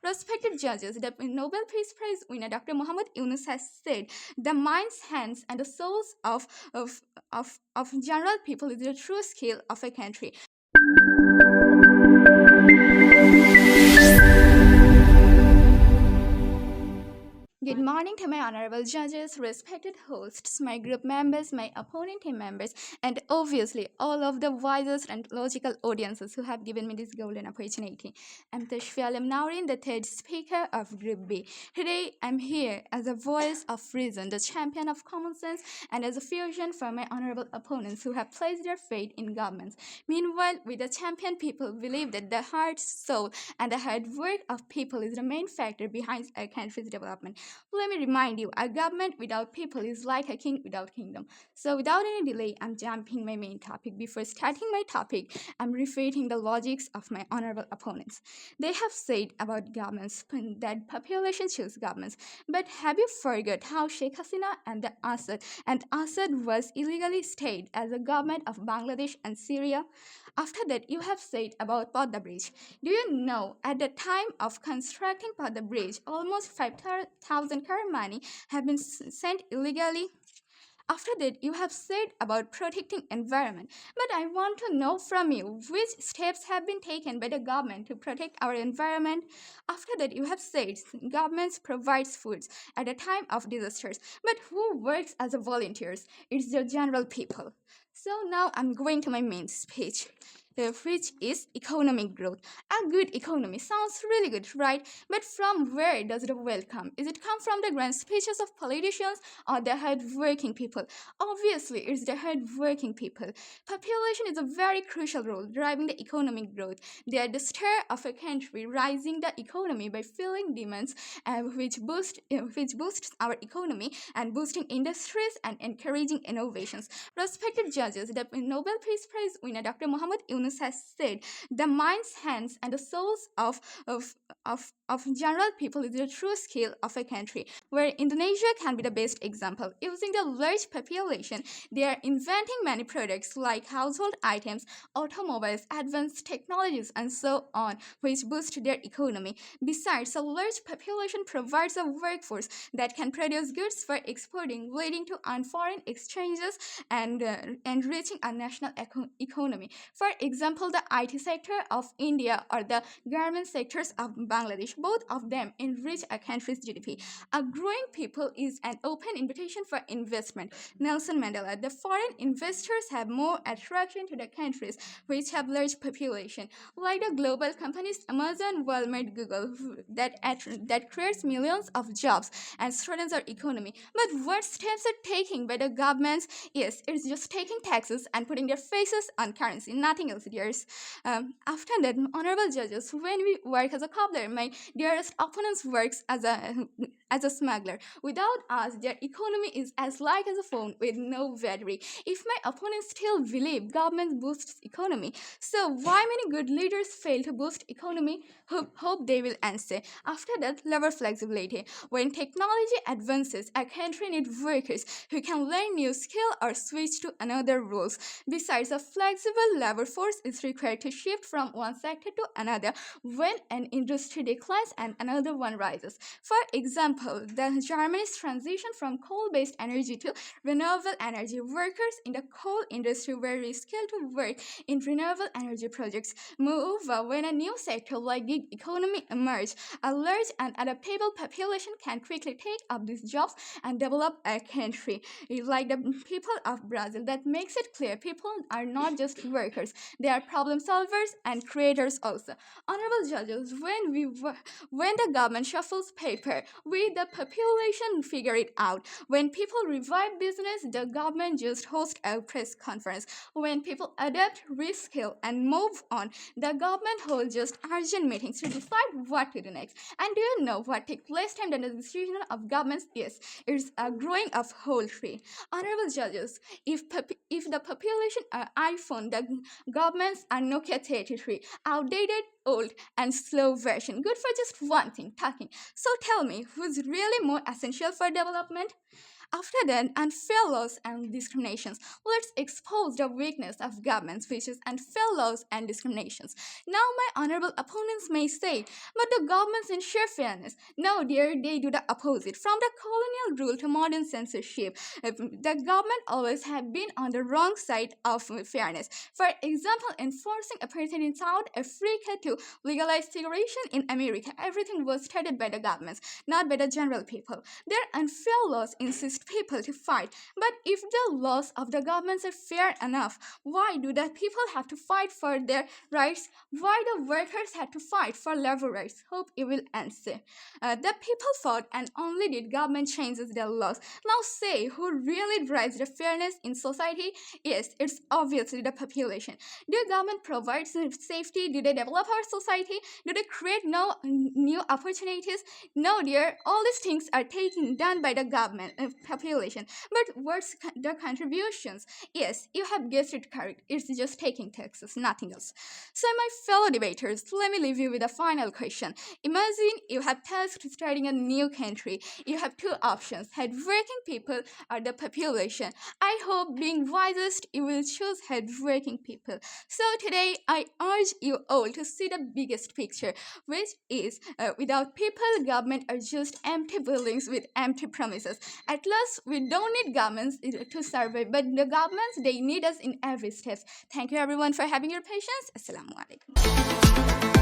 Respected judges, the Nobel Peace Prize winner Dr. Muhammad Yunus has said, "The minds, hands, and the souls of general people is the true skill of a country." Good morning to my honorable judges, respected hosts, my group members, my opponent team members, and obviously all of the wisest and logical audiences who have given me this golden opportunity. I'm Tasfia, the third speaker of Group B. Today, I'm here as a voice of reason, the champion of common sense, and as a fusion for my honorable opponents who have placed their faith in governments. Meanwhile, we the champion people believe that the heart, soul, and the hard work of people is the main factor behind a country's development. Let me remind you, a government without people is like a king without kingdom. So without any delay, I'm jumping my main topic. Before starting my topic, I'm refuting the logics of my honorable opponents. They have said about governments that population choose governments. But have you forgot how Sheikh Hasina and Assad was illegally stayed as a government of Bangladesh and Syria? After that, you have said about Podda Bridge. Do you know, at the time of constructing Podda Bridge, almost 5,000 crore money have been sent illegally? After that, you have said about protecting environment. But I want to know from you which steps have been taken by the government to protect our environment. After that, you have said governments provides foods at the time of disasters. But who works as a volunteers? It's the general people. So now I'm going to my main speech, which is economic growth. A good economy sounds really good, right? But from where does the wealth come? Is it come from the grand speeches of politicians or the hard-working people? Obviously, it's the hard-working people. Population is a very crucial role driving the economic growth. They are the star of a country, rising the economy by filling demands, which boosts our economy and boosting industries and encouraging innovations. Respected judges, the Nobel Peace Prize winner Dr. Muhammad Yunus has said, "The minds, hands, and the souls of general people is the true skill of a country," where Indonesia can be the best example. Using the large population, they are inventing many products like household items, automobiles, advanced technologies, and so on, which boost their economy. Besides, a large population provides a workforce that can produce goods for exporting, leading to foreign exchanges and enriching our national economy. For example, the IT sector of India or the garment sectors of Bangladesh, both of them enrich a country's GDP. A growing people is an open invitation for investment. Nelson Mandela, the foreign investors have more attraction to the countries which have large population, like the global companies Amazon, Walmart, Google, that creates millions of jobs and strengthens our economy. But what steps are taken by the governments? Yes, it's just taking taxes and putting their faces on currency, nothing else, dears. After that, honorable judges, when we work as a cobbler, my dearest opponents works as a smuggler. Without us, their economy is as light as a phone with no battery. If my opponents still believe government boosts economy, so why many good leaders fail to boost economy? Hope they will answer. After that, labor flexibility. When technology advances, a country needs workers who can learn new skill or switch to another roles. Besides, a flexible labor force is required to shift from one sector to another when an industry declines and another one rises. For example, the Germany's transition from coal-based energy to renewable energy. Workers in the coal industry were reskilled to work in renewable energy projects. Moreover, when a new sector like gig economy emerges, a large and adaptable population can quickly take up these jobs and develop a country. Like the people of Brazil, that makes it clear people are not just workers, they are problem solvers and creators also. Honorable judges, when the government shuffles paper, we the population figure it out. When people revive business, the government just hosts a press conference. When people adapt, reskill, and move on, the government holds just urgent meetings to decide what to do next. And do you know what takes less time than the decision of governments? Yes, it's a growing of whole tree. Honorable judges, if the population are iPhone, the governments are Nokia 33, outdated, old, and slow version, good for just one thing, talking. So tell me, who's really more essential for development? After that, unfair laws and discriminations. Let's expose the weakness of governments, which is unfair laws and discriminations. Now, my honorable opponents may say, but the governments ensure fairness. No, dear, they do the opposite. From the colonial rule to modern censorship, the government always have been on the wrong side of fairness. For example, enforcing apartheid in South Africa to legalize segregation in America, everything was started by the governments, not by the general people. Their unfair laws insist people to fight. But if the laws of the governments are fair enough, why do the people have to fight for their rights? Why the workers had to fight for labor rights? Hope you will answer. The people fought and only did government changes their laws. Now say, who really drives the fairness in society? Yes, it's obviously the population. Do government provide safety? Do they develop our society? Do they create new opportunities? No, dear. All these things are done by the government population. But what's the contributions? Yes, you have guessed it correct. It's just taking taxes, nothing else. So, my fellow debaters, let me leave you with a final question. Imagine you have tasked starting a new country. You have two options: hardworking people or the population. I hope, being wisest, you will choose hardworking people. So today, I urge you all to see the biggest picture, which is without people, government are just empty buildings with empty promises. At last, we don't need governments to survive, but the governments, they need us in every step. Thank you everyone for having your patience. Assalamu alaikum.